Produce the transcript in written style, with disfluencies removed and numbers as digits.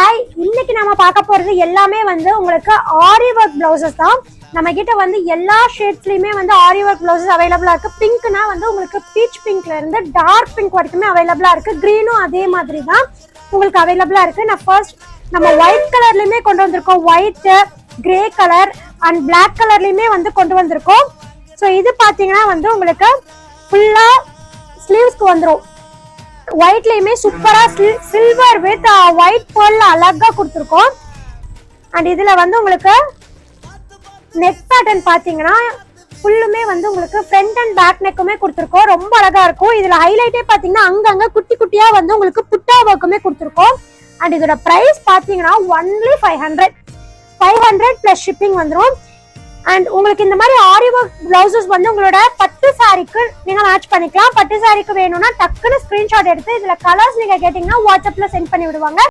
Hi, இன்னைக்கு நம்ம பார்க்க போறது எல்லாமே வந்து உங்களுக்கு ஆரி ஒர்க் பிளவுசஸ் தான். நம்ம கிட்ட வந்து எல்லா ஷேட்ஸ்லயுமே வந்து ஆரி ஒர்க் பிளவுசஸ் அவைலபிளா இருக்கு. பிங்க்னா வந்து உங்களுக்கு பீச் பிங்க்ல இருந்து டார்க் பிங்க் வரைக்குமே அவைலபிளா இருக்கு. கிரீனும் அதே மாதிரி தான் உங்களுக்கு அவைலபிளா இருக்கு. நான் ஃபர்ஸ்ட் நம்ம ஒயிட் கலர்லயுமே கொண்டு வந்திருக்கோம். White, grey colour and black கலர்லயுமே வந்து கொண்டு வந்திருக்கோம். ஸோ இது பாத்தீங்கன்னா வந்து உங்களுக்கு ஃபுல்லா ஸ்லீவ்ஸ்க்கு வந்துடும். ஒயிட்லயுமே சூப்பரா சில்வர் வித் ஒயிட் பேர்ல அழகா கொடுத்துருக்கோம். அண்ட் இதுல வந்து உங்களுக்கு நெக் பேட்டர்ன் பாத்தீங்கன்னா ஃபுல்லுமே வந்து உங்களுக்கு ஃப்ரண்ட் அண்ட் பேக் நெக்குமே கொடுத்துருக்கோம். ரொம்ப அழகா இருக்கும். இதுல ஹைலைட்டே பாத்தீங்கன்னா அங்கங்க குட்டி குட்டியா வந்து உங்களுக்கு புட்டா ஒர்க்குமே கொடுத்துருக்கோம். அண்ட் இதோட பிரைஸ் பாத்தீங்கன்னா ஒன்லி 500 பிளஸ் ஷிப்பிங் வந்துடும். அண்ட் உங்களுக்கு இந்த மாதிரி ஆரி ஒர்க் பிளவுசஸ் வந்து உங்களோட பட்டு சாரிக்கு நீங்க மேட்ச் பண்ணிக்கலாம். பட்டு சாரிக்கு வேணும்னா டக்குன்னு ஸ்கிரீன்ஷாட் எடுத்து இதுல கலர்ஸ் நீங்க கேட்டீங்கன்னா வாட்ஸ்அப்ல சென்ட் பண்ணி விடுவாங்க.